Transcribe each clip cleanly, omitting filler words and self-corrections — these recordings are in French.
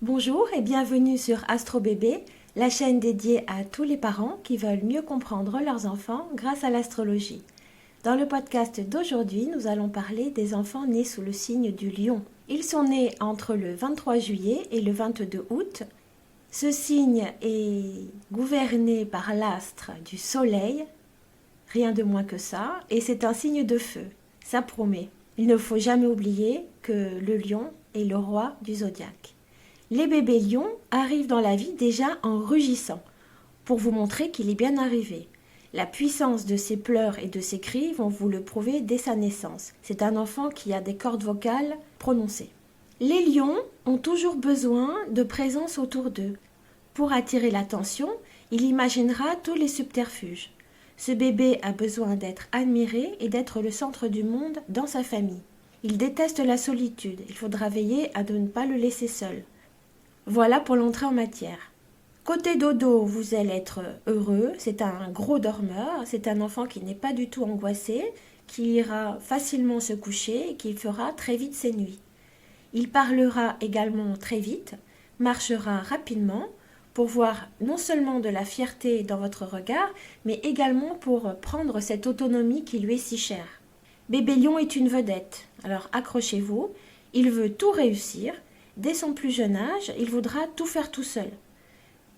Bonjour et bienvenue sur Astro Bébé, la chaîne dédiée à tous les parents qui veulent mieux comprendre leurs enfants grâce à l'astrologie. Dans le podcast d'aujourd'hui, nous allons parler des enfants nés sous le signe du lion. Ils sont nés entre le 23 juillet et le 22 août. Ce signe est gouverné par l'astre du soleil, rien de moins que ça, et c'est un signe de feu. Ça promet. Il ne faut jamais oublier que le lion est le roi du zodiaque. Les bébés lions arrivent dans la vie déjà en rugissant, pour vous montrer qu'il est bien arrivé. La puissance de ses pleurs et de ses cris vont vous le prouver dès sa naissance. C'est un enfant qui a des cordes vocales prononcées. Les lions ont toujours besoin de présence autour d'eux. Pour attirer l'attention, il imaginera tous les subterfuges. Ce bébé a besoin d'être admiré et d'être le centre du monde dans sa famille. Il déteste la solitude, il faudra veiller à ne pas le laisser seul. Voilà pour l'entrée en matière. Côté dodo, vous allez être heureux, c'est un gros dormeur, c'est un enfant qui n'est pas du tout angoissé, qui ira facilement se coucher et qui fera très vite ses nuits. Il parlera également très vite, marchera rapidement, pour voir non seulement de la fierté dans votre regard, mais également pour prendre cette autonomie qui lui est si chère. Bébé lion est une vedette, alors accrochez-vous, il veut tout réussir. Dès son plus jeune âge, il voudra tout faire tout seul,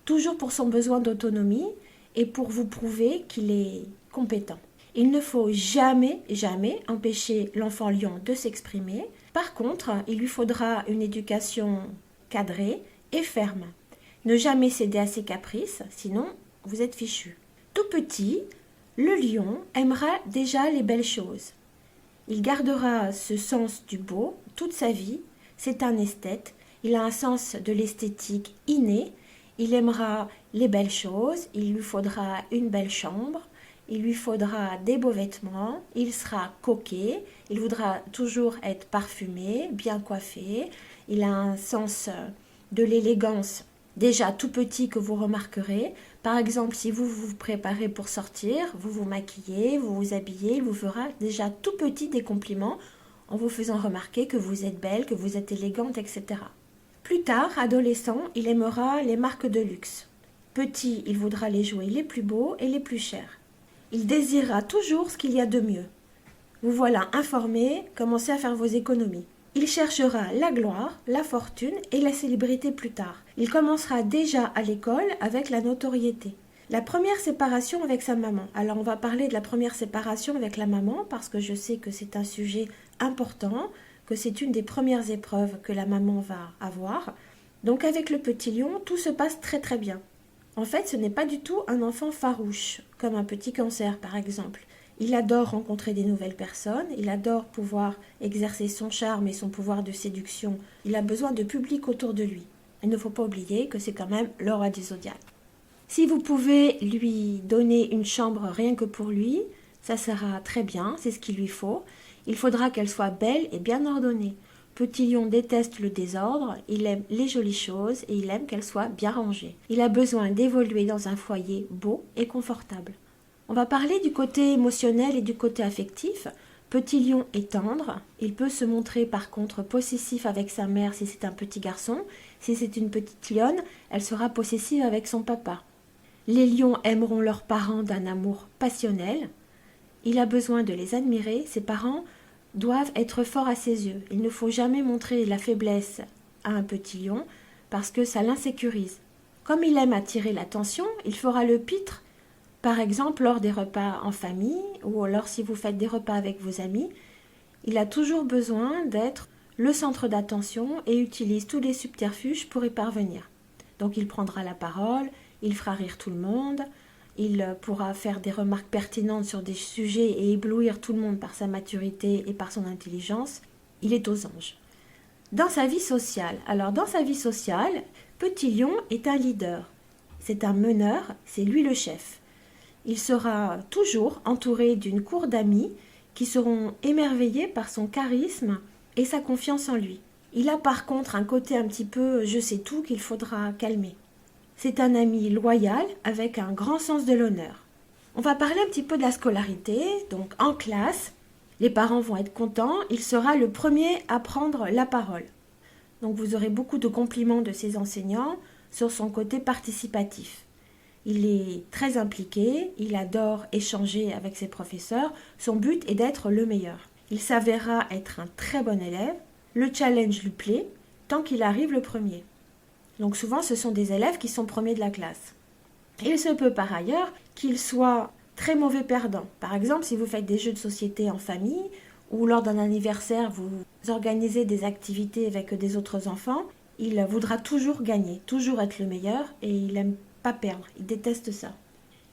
toujours pour son besoin d'autonomie et pour vous prouver qu'il est compétent. Il ne faut jamais empêcher l'enfant lion de s'exprimer. Par contre, il lui faudra une éducation cadrée et ferme. Ne jamais céder à ses caprices, sinon vous êtes fichu. Tout petit, le lion aimera déjà les belles choses. Il gardera ce sens du beau toute sa vie. C'est un esthète, il a un sens de l'esthétique inné, il aimera les belles choses, il lui faudra une belle chambre, il lui faudra des beaux vêtements, il sera coquet, il voudra toujours être parfumé, bien coiffé, il a un sens de l'élégance déjà tout petit que vous remarquerez. Par exemple, si vous vous préparez pour sortir, vous vous maquillez, vous vous habillez, il vous fera déjà tout petit des compliments en vous faisant remarquer que vous êtes belle, que vous êtes élégante, etc. Plus tard, adolescent, il aimera les marques de luxe. Petit, il voudra les jouets les plus beaux et les plus chers. Il désirera toujours ce qu'il y a de mieux. Vous voilà informé, commencez à faire vos économies. Il cherchera la gloire, la fortune et la célébrité plus tard. Il commencera déjà à l'école avec la notoriété. La première séparation avec sa maman. Alors on va parler de la première séparation avec la maman parce que je sais que c'est un sujet important, que c'est une des premières épreuves que la maman va avoir. Donc avec le petit lion, tout se passe très très bien. En fait, ce n'est pas du tout un enfant farouche, comme un petit cancer par exemple. Il adore rencontrer des nouvelles personnes, il adore pouvoir exercer son charme et son pouvoir de séduction. Il a besoin de public autour de lui. Il ne faut pas oublier que c'est quand même le roi du zodiaque. Si vous pouvez lui donner une chambre rien que pour lui, ça sera très bien, c'est ce qu'il lui faut. Il faudra qu'elle soit belle et bien ordonnée. Petit lion déteste le désordre, il aime les jolies choses et il aime qu'elles soient bien rangées. Il a besoin d'évoluer dans un foyer beau et confortable. On va parler du côté émotionnel et du côté affectif. Petit lion est tendre, il peut se montrer par contre possessif avec sa mère si c'est un petit garçon. Si c'est une petite lionne, elle sera possessive avec son papa. Les lions aimeront leurs parents d'un amour passionnel. Il a besoin de les admirer, ses parents doivent être forts à ses yeux. Il ne faut jamais montrer la faiblesse à un petit lion parce que ça l'insécurise. Comme il aime attirer l'attention, il fera le pitre, par exemple lors des repas en famille ou alors si vous faites des repas avec vos amis. Il a toujours besoin d'être le centre d'attention et utilise tous les subterfuges pour y parvenir. Donc il prendra la parole, il fera rire tout le monde, il pourra faire des remarques pertinentes sur des sujets et éblouir tout le monde par sa maturité et par son intelligence. Il est aux anges. Dans sa vie sociale, Petit Lion est un leader. C'est un meneur, c'est lui le chef. Il sera toujours entouré d'une cour d'amis qui seront émerveillés par son charisme et sa confiance en lui. Il a par contre un côté un petit peu je sais tout qu'il faudra calmer. C'est un ami loyal avec un grand sens de l'honneur. On va parler un petit peu de la scolarité. Donc en classe, les parents vont être contents. Il sera le premier à prendre la parole. Donc vous aurez beaucoup de compliments de ses enseignants sur son côté participatif. Il est très impliqué, il adore échanger avec ses professeurs, son but est d'être le meilleur. Il s'avérera être un très bon élève, le challenge lui plaît, tant qu'il arrive le premier. Donc souvent ce sont des élèves qui sont premiers de la classe. Il se peut par ailleurs qu'il soit très mauvais perdant. Par exemple, si vous faites des jeux de société en famille ou lors d'un anniversaire, vous organisez des activités avec des autres enfants, il voudra toujours gagner, toujours être le meilleur et il n'aime pas perdre, il déteste ça.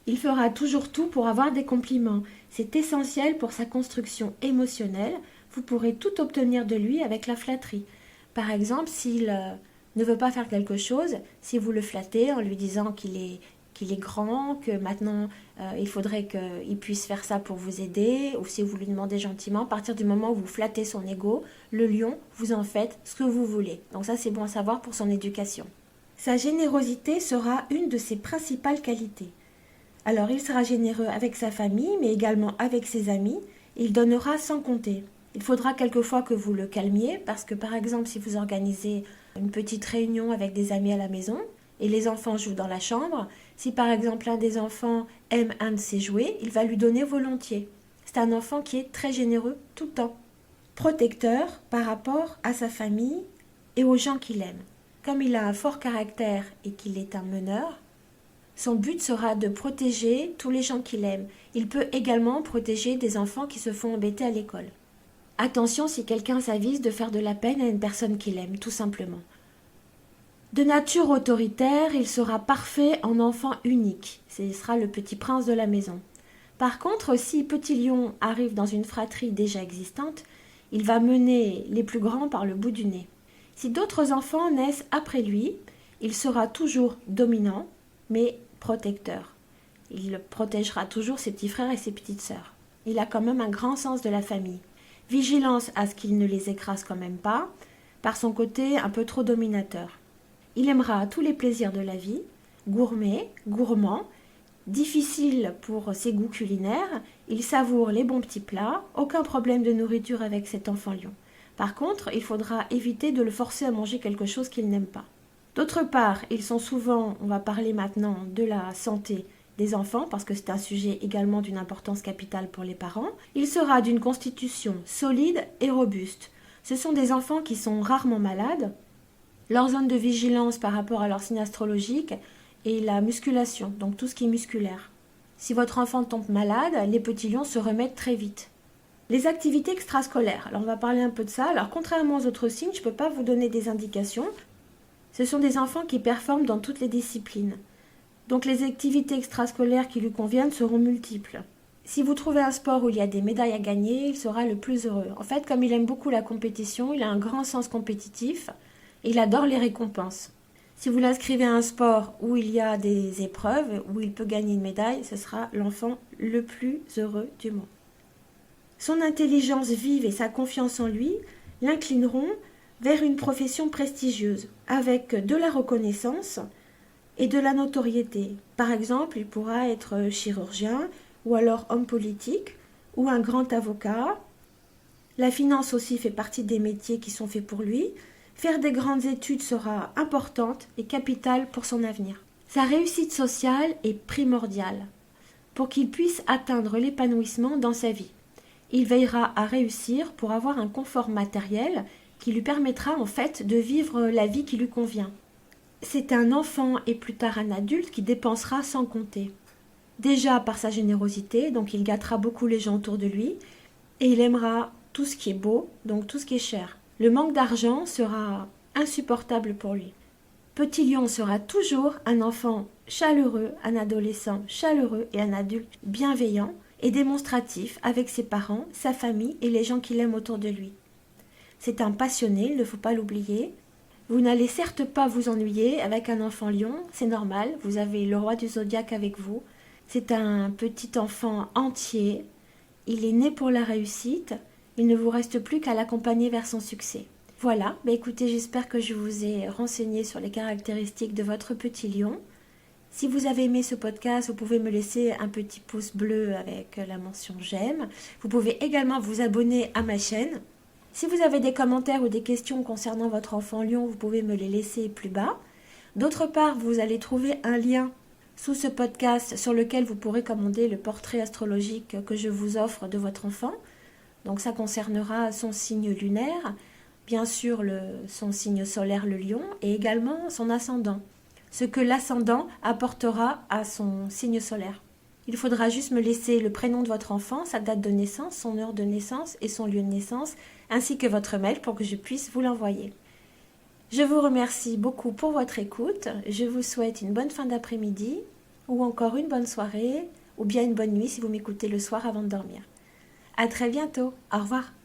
Il fera toujours tout pour avoir des compliments. C'est essentiel pour sa construction émotionnelle. Vous pourrez tout obtenir de lui avec la flatterie. Par exemple, s'il ne veut pas faire quelque chose, si vous le flattez en lui disant qu'il est grand, que maintenant il faudrait qu'il puisse faire ça pour vous aider, ou si vous lui demandez gentiment, à partir du moment où vous flattez son ego, le lion, vous en faites ce que vous voulez. Donc ça c'est bon à savoir pour son éducation. Sa générosité sera une de ses principales qualités. Alors il sera généreux avec sa famille, mais également avec ses amis, et il donnera sans compter. Il faudra quelquefois que vous le calmiez, parce que par exemple si vous organisez une petite réunion avec des amis à la maison, et les enfants jouent dans la chambre, si par exemple un des enfants aime un de ses jouets, il va lui donner volontiers. C'est un enfant qui est très généreux tout le temps. Protecteur par rapport à sa famille et aux gens qu'il aime. Comme il a un fort caractère et qu'il est un meneur, son but sera de protéger tous les gens qu'il aime. Il peut également protéger des enfants qui se font embêter à l'école. Attention si quelqu'un s'avise de faire de la peine à une personne qu'il aime, tout simplement. De nature autoritaire, il sera parfait en enfant unique. Ce sera le petit prince de la maison. Par contre, si Petit Lion arrive dans une fratrie déjà existante, il va mener les plus grands par le bout du nez. Si d'autres enfants naissent après lui, il sera toujours dominant, mais protecteur. Il protégera toujours ses petits frères et ses petites sœurs. Il a quand même un grand sens de la famille. Vigilance à ce qu'il ne les écrase quand même pas, par son côté un peu trop dominateur. Il aimera tous les plaisirs de la vie, gourmand, difficile pour ses goûts culinaires, il savoure les bons petits plats, aucun problème de nourriture avec cet enfant lion. Par contre, il faudra éviter de le forcer à manger quelque chose qu'il n'aime pas. D'autre part, ils sont souvent, on va parler maintenant de la santé des enfants, parce que c'est un sujet également d'une importance capitale pour les parents. Il sera d'une constitution solide et robuste. Ce sont des enfants qui sont rarement malades. Leur zone de vigilance par rapport à leur signe astrologique est la musculation, donc tout ce qui est musculaire. Si votre enfant tombe malade, les petits lions se remettent très vite. Les activités extrascolaires, alors on va parler un peu de ça. Alors contrairement aux autres signes, je ne peux pas vous donner des indications. Ce sont des enfants qui performent dans toutes les disciplines. Donc les activités extrascolaires qui lui conviennent seront multiples. Si vous trouvez un sport où il y a des médailles à gagner, il sera le plus heureux. En fait, comme il aime beaucoup la compétition, il a un grand sens compétitif. Il adore les récompenses. Si vous l'inscrivez à un sport où il y a des épreuves, où il peut gagner une médaille, ce sera l'enfant le plus heureux du monde. Son intelligence vive et sa confiance en lui l'inclineront vers une profession prestigieuse, avec de la reconnaissance et de la notoriété. Par exemple, il pourra être chirurgien, ou alors homme politique, ou un grand avocat. La finance aussi fait partie des métiers qui sont faits pour lui. Faire des grandes études sera importante et capitale pour son avenir. Sa réussite sociale est primordiale pour qu'il puisse atteindre l'épanouissement dans sa vie. Il veillera à réussir pour avoir un confort matériel qui lui permettra en fait de vivre la vie qui lui convient. C'est un enfant et plus tard un adulte qui dépensera sans compter. Déjà par sa générosité, donc il gâtera beaucoup les gens autour de lui, et il aimera tout ce qui est beau, donc tout ce qui est cher. Le manque d'argent sera insupportable pour lui. Petit Lion sera toujours un enfant chaleureux, un adolescent chaleureux et un adulte bienveillant et démonstratif avec ses parents, sa famille et les gens qu'il aime autour de lui. C'est un passionné, il ne faut pas l'oublier. Vous n'allez certes pas vous ennuyer avec un enfant lion, c'est normal, vous avez le roi du zodiaque avec vous. C'est un petit enfant entier, il est né pour la réussite, il ne vous reste plus qu'à l'accompagner vers son succès. Voilà, écoutez, j'espère que je vous ai renseigné sur les caractéristiques de votre petit lion. Si vous avez aimé ce podcast, vous pouvez me laisser un petit pouce bleu avec la mention j'aime. Vous pouvez également vous abonner à ma chaîne. Si vous avez des commentaires ou des questions concernant votre enfant lion, vous pouvez me les laisser plus bas. D'autre part, vous allez trouver un lien sous ce podcast sur lequel vous pourrez commander le portrait astrologique que je vous offre de votre enfant. Donc ça concernera son signe lunaire, bien sûr son signe solaire le lion et également son ascendant, ce que l'ascendant apportera à son signe solaire. Il faudra juste me laisser le prénom de votre enfant, sa date de naissance, son heure de naissance et son lieu de naissance, ainsi que votre mail pour que je puisse vous l'envoyer. Je vous remercie beaucoup pour votre écoute. Je vous souhaite une bonne fin d'après-midi ou encore une bonne soirée ou bien une bonne nuit si vous m'écoutez le soir avant de dormir. À très bientôt. Au revoir.